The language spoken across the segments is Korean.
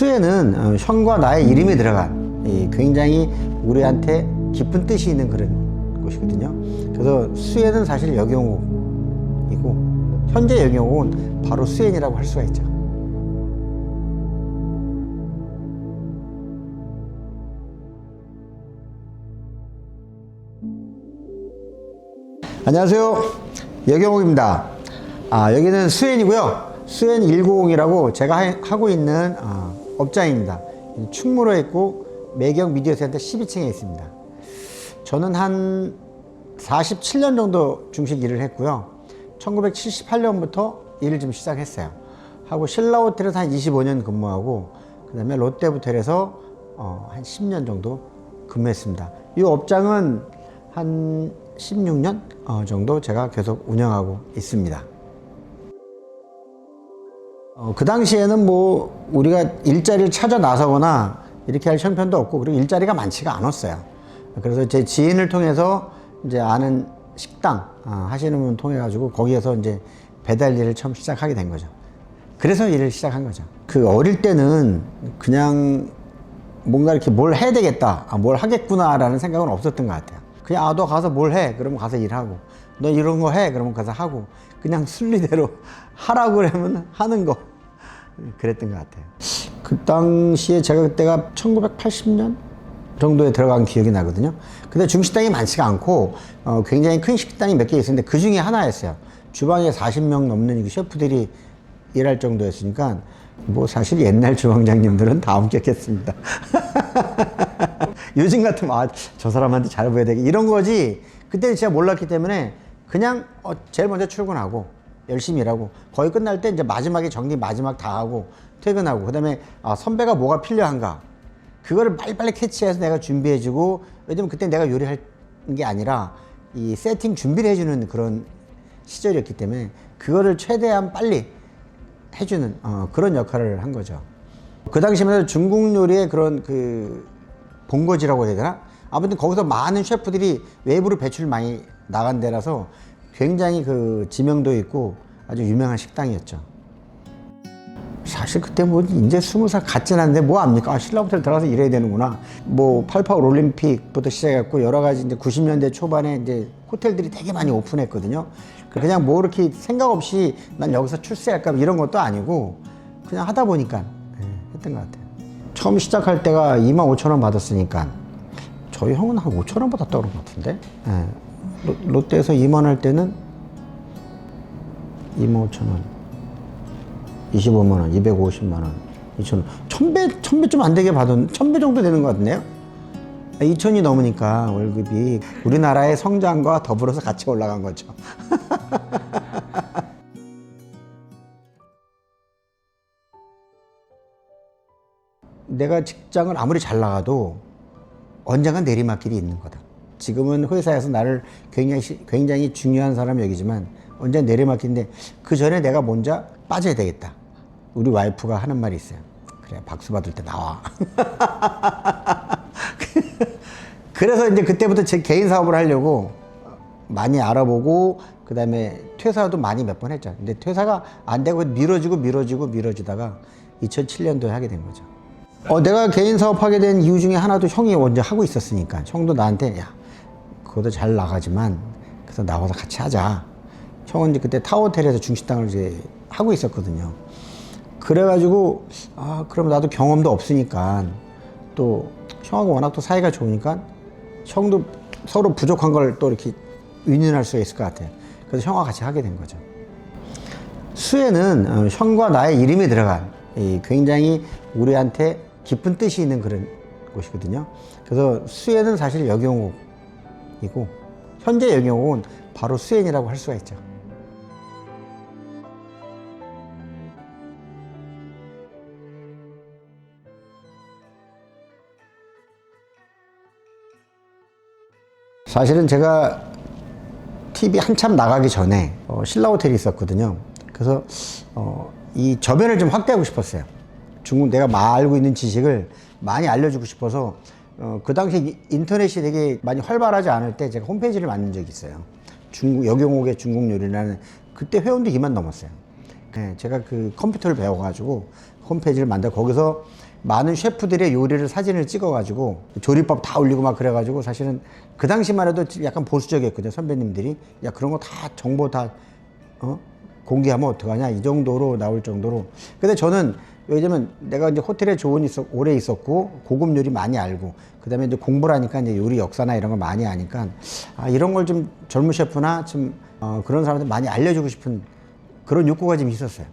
수에는 형과 나의 이름이 들어간 굉장히 우리한테 깊은 뜻이 있는 그런 곳이거든요. 그래서 수에는 사실 역영옥이고 현재 역영옥은 바로 수엔이라고 할 수가 있죠. 안녕하세요, 역영옥입니다. 여기는 수엔이고요. 수엔 190이라고 제가 하고 있는 업장입니다. 충무로에 있고 매경 미디어센터 12층에 있습니다. 저는 한 47년 정도 중식 일을 했고요. 1978년부터 일을 좀 시작했어요. 하고 신라호텔에서 한 25년 근무하고, 그 다음에 롯데호텔에서 한 10년 정도 근무했습니다. 이 업장은 한 16년 정도 제가 계속 운영하고 있습니다. 그 당시에는 뭐 우리가 일자리를 찾아 나서거나 이렇게 할 형편도 없고, 그리고 일자리가 많지가 않았어요. 그래서 제 지인을 통해서 이제 아는 식당 하시는 분 통해 가지고 거기에서 이제 배달 일을 처음 시작하게 된 거죠. 그래서 일을 시작한 거죠. 그 어릴 때는 그냥 뭔가 이렇게 뭘 해야 되겠다, 뭘 하겠구나라는 생각은 없었던 것 같아요. 그냥 너 가서 뭘 해? 그러면 가서 일하고, 너 이런 거 해? 그러면 가서 하고, 그냥 순리대로 하라고 그러면 하는 거, 그랬던 것 같아요. 그 당시에 제가 그때가 1980년 정도에 들어간 기억이 나거든요. 근데 중식당이 많지가 않고 굉장히 큰 식당이 몇 개 있었는데 그 중에 하나였어요. 주방에 40명 넘는 셰프들이 일할 정도였으니까 뭐 사실 옛날 주방장님들은 다 엄격했습니다. 요즘 같으면 저 사람한테 잘 보여야 되겠다 이런 거지, 그때는 제가 몰랐기 때문에 그냥 제일 먼저 출근하고 열심히 일하고, 거의 끝날 때 이제 마지막에 정리 마지막 다 하고 퇴근하고, 그 다음에 선배가 뭐가 필요한가 그거를 빨리빨리 캐치해서 내가 준비해주고, 왜냐면 그때 내가 요리할 게 아니라 이 세팅 준비를 해주는 그런 시절이었기 때문에 그거를 최대한 빨리 해주는 그런 역할을 한 거죠. 그 당시에는 중국 요리의 그런 그 본거지라고 해야 되나? 아무튼 거기서 많은 셰프들이 외부로 배출 많이 나간 데라서 굉장히 그 지명도 있고 아주 유명한 식당이었죠. 사실 그때 뭐 이제 20살 같진 않은데 뭐 압니까? 신라호텔 들어가서 일해야 되는구나. 뭐 88 올림픽부터 시작했고 여러 가지 이제 90년대 초반에 이제 호텔들이 되게 많이 오픈했거든요. 그냥 뭐 이렇게 생각 없이 난 여기서 출세할까 이런 것도 아니고 그냥 하다 보니까 했던 것 같아요. 처음 시작할 때가 25,000원 받았으니까 저희 형은 한 5,000원 받았다고 그런 것 같은데, 롯데에서 2만 할 때는 25,000원, 25만 원, 250만 원, 2,000원, 1,000배 좀 안 되게 받은, 1,000배 정도 되는 것 같네요. 2,000이 넘으니까 월급이 우리나라의 성장과 더불어서 같이 올라간 거죠. 내가 직장을 아무리 잘 나가도 언젠간 내리막길이 있는 거다. 지금은 회사에서 나를 굉장히 중요한 사람 여기지만 언젠가 내리막길인데 그 전에 내가 먼저 빠져야 되겠다. 우리 와이프가 하는 말이 있어요. 그래, 박수 받을 때 나와. 그래서 이제 그때부터 제 개인 사업을 하려고 많이 알아보고, 그 다음에 퇴사도 많이 몇 번 했죠. 근데 퇴사가 안 되고 미뤄지다가 2007년도에 하게 된 거죠. 내가 개인 사업하게 된 이유 중에 하나도 형이 먼저 하고 있었으니까, 형도 나한테 야, 그것도 잘 나가지만 그래서 나와서 같이 하자. 형은 이제 그때 타워호텔에서 중식당을 이제 하고 있었거든요. 그래가지고 그럼 나도 경험도 없으니까, 또 형하고 워낙 또 사이가 좋으니까 형도 서로 부족한 걸 또 이렇게 윈윈할 수 있을 것 같아요. 그래서 형과 같이 하게 된 거죠. 수에는 형과 나의 이름이 들어간 굉장히 우리한테 깊은 뜻이 있는 그런 곳이거든요. 그래서 수에는 사실 역영옥이고 현재 역영옥은 바로 수엔이라고 할 수가 있죠. 사실은 제가 TV 한참 나가기 전에 신라호텔이 있었거든요. 그래서 이 저변을 좀 확대하고 싶었어요. 중국 내가 알고 있는 지식을 많이 알려주고 싶어서 그 당시 인터넷이 되게 많이 활발하지 않을 때 제가 홈페이지를 만든 적이 있어요. 역영옥의 중국 요리라는. 그때 회원도 2만 넘었어요. 네, 제가 그 컴퓨터를 배워가지고 홈페이지를 만들어 거기서 많은 셰프들의 요리를 사진을 찍어가지고 조리법 다 올리고 막 그래가지고 사실은 그 당시만 해도 약간 보수적이었거든요. 선배님들이 야 그런 거 다 정보 다 공개하면 어떡하냐 이 정도로 나올 정도로. 근데 저는 왜냐면 내가 이제 호텔에 오래 있었고 고급 요리 많이 알고 그다음에 이제 공부를 하니까 이제 요리 역사나 이런 걸 많이 아니까 아 이런 걸 좀 젊은 셰프나 좀 그런 사람들 많이 알려주고 싶은 그런 욕구가 좀 있었어요.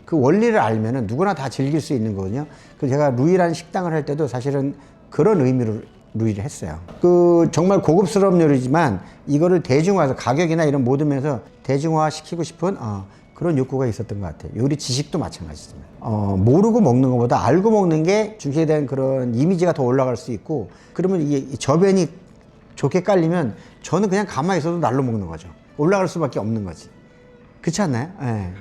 그 원리를 알면은 누구나 다 즐길 수 있는 거거든요. 그 제가 루이라는 식당을 할 때도 사실은 그런 의미로 루이를 했어요. 그 정말 고급스러운 요리지만 이거를 대중화해서 가격이나 이런 모든 면에서 대중화 시키고 싶은 그런 욕구가 있었던 것 같아요. 요리 지식도 마찬가지지만 모르고 먹는 것보다 알고 먹는 게 중시에 대한 그런 이미지가 더 올라갈 수 있고 그러면 이게 저변이 좋게 깔리면 저는 그냥 가만히 있어도 날로 먹는 거죠. 올라갈 수밖에 없는 거지. 그렇지 않나요? 네.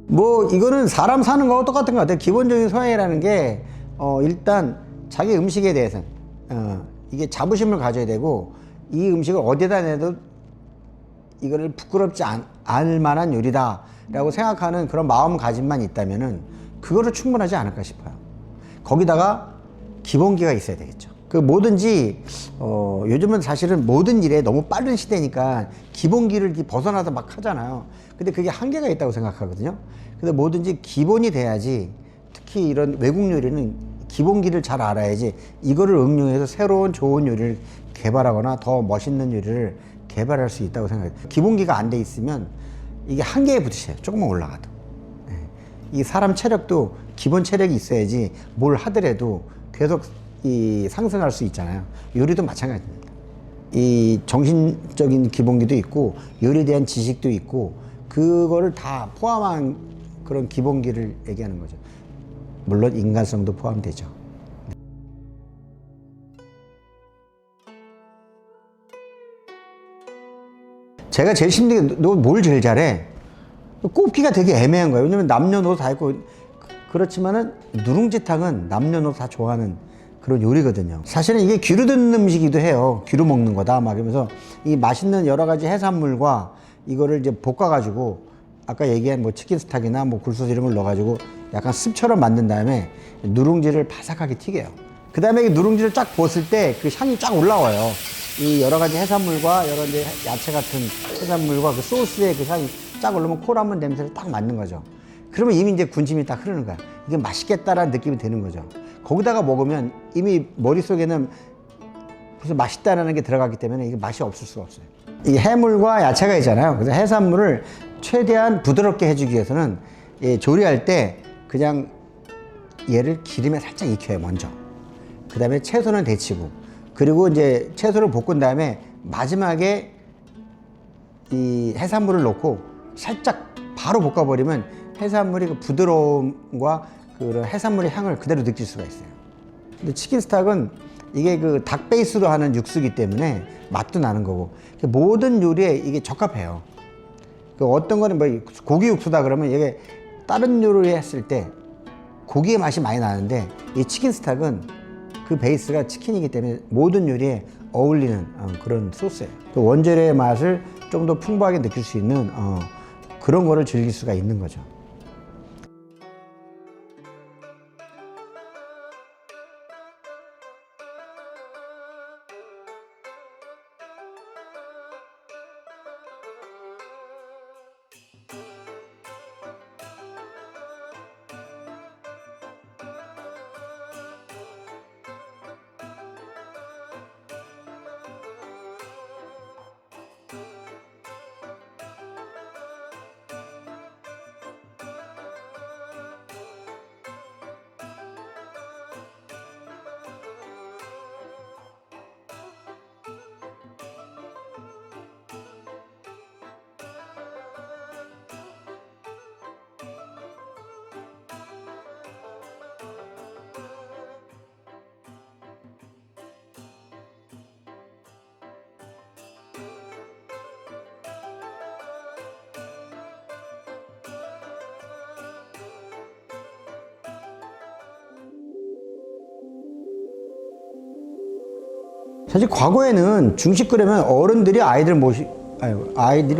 뭐 이거는 사람 사는 거하고 똑같은 것 같아요. 기본적인 소양이라는 게 일단 자기 음식에 대해서 이게 자부심을 가져야 되고 이 음식을 어디다 내도 이거를 부끄럽지 않을 만한 요리다 라고 생각하는 그런 마음가짐만 있다면은 그거로 충분하지 않을까 싶어요. 거기다가 기본기가 있어야 되겠죠. 그 뭐든지 요즘은 사실은 모든 일에 너무 빠른 시대니까 기본기를 벗어나서 막 하잖아요. 근데 그게 한계가 있다고 생각하거든요. 근데 뭐든지 기본이 돼야지, 특히 이런 외국 요리는 기본기를 잘 알아야지 이거를 응용해서 새로운 좋은 요리를 개발하거나 더 멋있는 요리를 개발할 수 있다고 생각해요. 기본기가 안 돼 있으면 이게 한계에 부딪혀요. 조금만 올라가도. 이 사람 체력도 기본 체력이 있어야지 뭘 하더라도 계속 이 상승할 수 있잖아요. 요리도 마찬가지입니다. 이 정신적인 기본기도 있고 요리에 대한 지식도 있고 그거를 다 포함한 그런 기본기를 얘기하는 거죠. 물론 인간성도 포함되죠. 제가 제일 힘든 게 너 뭘 제일 잘해? 꼽기가 되게 애매한 거예요. 왜냐면 남녀노소 다 있고 그렇지만은 누룽지탕은 남녀노소 다 좋아하는 그런 요리거든요. 사실은 이게 귀로 듣는 음식이기도 해요. 귀로 먹는 거다 막 이러면서 이 맛있는 여러 가지 해산물과 이거를 이제 볶아가지고 아까 얘기한 뭐 치킨 스탁이나 뭐 굴소스 이런 걸 넣어가지고 약간 습처럼 만든 다음에 누룽지를 바삭하게 튀겨요. 그 다음에 누룽지를 쫙 부었을 때 그 향이 쫙 올라와요. 이 여러 가지 해산물과 여러 가지 야채 같은 해산물과 그 소스의 그 향이 쫙 올라오면 콜라면 냄새를 딱 맡는 거죠. 그러면 이미 이제 군침이 딱 흐르는 거야. 이게 맛있겠다라는 느낌이 드는 거죠. 거기다가 먹으면 이미 머릿속에는 무슨 맛있다라는 게 들어갔기 때문에 이게 맛이 없을 수가 없어요. 이 해물과 야채가 있잖아요. 그래서 해산물을 최대한 부드럽게 해주기 위해서는 조리할 때 그냥 얘를 기름에 살짝 익혀요, 먼저. 그 다음에 채소는 데치고, 그리고 이제 채소를 볶은 다음에 마지막에 이 해산물을 넣고 살짝 바로 볶아버리면 해산물이 그 부드러움과 그 해산물의 향을 그대로 느낄 수가 있어요. 근데 치킨 스탁은 이게 그 닭 베이스로 하는 육수기 때문에 맛도 나는 거고 모든 요리에 이게 적합해요. 그 어떤 거는 뭐 고기 육수다 그러면 이게 다른 요리 했을 때 고기의 맛이 많이 나는데 이 치킨 스탁은 그 베이스가 치킨이기 때문에 모든 요리에 어울리는 그런 소스예요. 그 원재료의 맛을 좀 더 풍부하게 느낄 수 있는 그런 거를 즐길 수가 있는 거죠. 사실 과거에는 중식 끓이면 어른들이 아이들이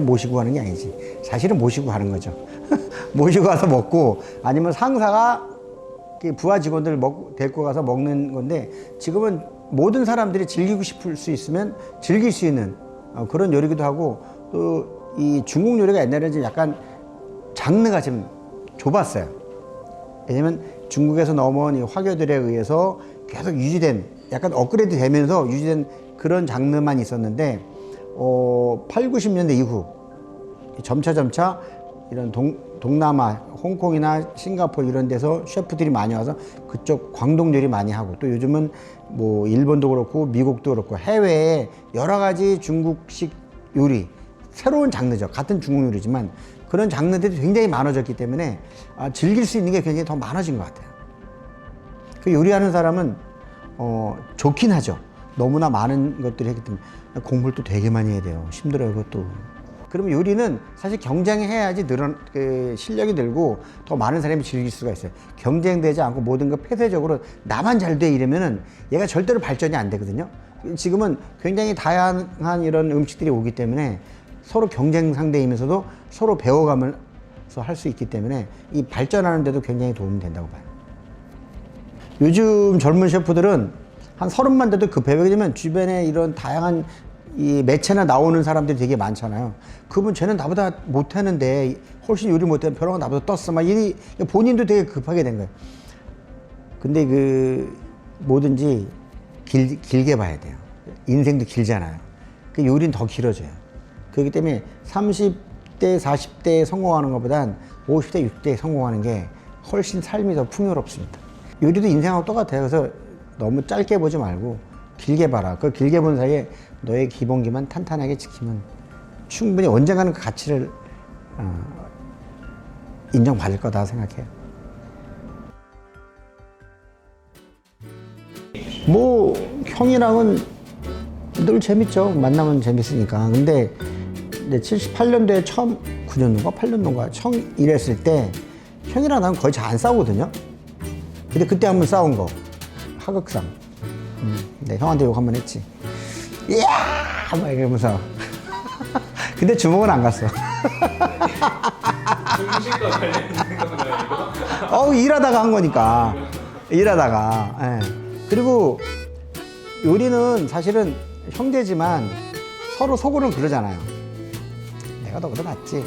모시고 가는 게 아니지. 사실은 모시고 가는 거죠. 모시고 가서 먹고 아니면 상사가 부하 직원들 데리고 가서 먹는 건데 지금은 모든 사람들이 즐기고 싶을 수 있으면 즐길 수 있는 그런 요리기도 하고 또 이 중국 요리가 옛날에는 좀 약간 장르가 좀 좁았어요. 왜냐면 중국에서 넘어온 이 화교들에 의해서 계속 유지된 약간 업그레이드 되면서 유지된 그런 장르만 있었는데 8, 90년대 이후 점차 이런 동남아, 홍콩이나 싱가포르 이런 데서 셰프들이 많이 와서 그쪽 광동 요리 많이 하고 또 요즘은 뭐 일본도 그렇고 미국도 그렇고 해외에 여러 가지 중국식 요리 새로운 장르죠. 같은 중국 요리지만 그런 장르들이 굉장히 많아졌기 때문에 즐길 수 있는 게 굉장히 더 많아진 것 같아요. 그 요리하는 사람은 좋긴 하죠. 너무나 많은 것들이 했기 때문에 공부를 또 되게 많이 해야 돼요. 힘들어요, 그것도. 그러면 요리는 사실 경쟁해야지 실력이 늘고 더 많은 사람이 즐길 수가 있어요. 경쟁되지 않고 모든 거 폐쇄적으로 나만 잘 돼 이러면은 얘가 절대로 발전이 안 되거든요. 지금은 굉장히 다양한 이런 음식들이 오기 때문에 서로 경쟁 상대이면서도 서로 배워가면서 할 수 있기 때문에 이 발전하는 데도 굉장히 도움이 된다고 봐요. 요즘 젊은 셰프들은 한 30만 돼도 급해요. 왜냐면 주변에 이런 다양한 이 매체나 나오는 사람들이 되게 많잖아요. 그분 쟤는 나보다 못하는데 훨씬 요리 못해 벼랑은 나보다 떴어 막 이리 본인도 되게 급하게 된 거예요. 근데 뭐든지 길게 봐야 돼요. 인생도 길잖아요. 그 요리는 더 길어져요. 그렇기 때문에 30대 40대에 성공하는 것보단 50대 60대에 성공하는 게 훨씬 삶이 더 풍요롭습니다. 요리도 인생하고 똑같아요. 그래서 너무 짧게 보지 말고 길게 봐라. 그 길게 본 사이에 너의 기본기만 탄탄하게 지키면 충분히 언젠가는 그 가치를 인정받을 거다 생각해요. 뭐 형이랑은 늘 재밌죠. 만나면 재밌으니까. 근데 이제 78년도에 처음 9년도인가 8년도인가 처음 일했을 때 형이랑 나는 거의 잘 안 싸우거든요. 근데 그때 한번 싸운 거 하극상. 내 형한테 욕 한 번 했지. 이야! 막 이러면서. 근데 주먹은 안 갔어. 중식과 관련 있는 건가요, 이거? 일하다가 한 거니까. 일하다가. 예. 그리고 요리는 사실은 형제지만 서로 속으로는 그러잖아요. 내가 너보다 낫지.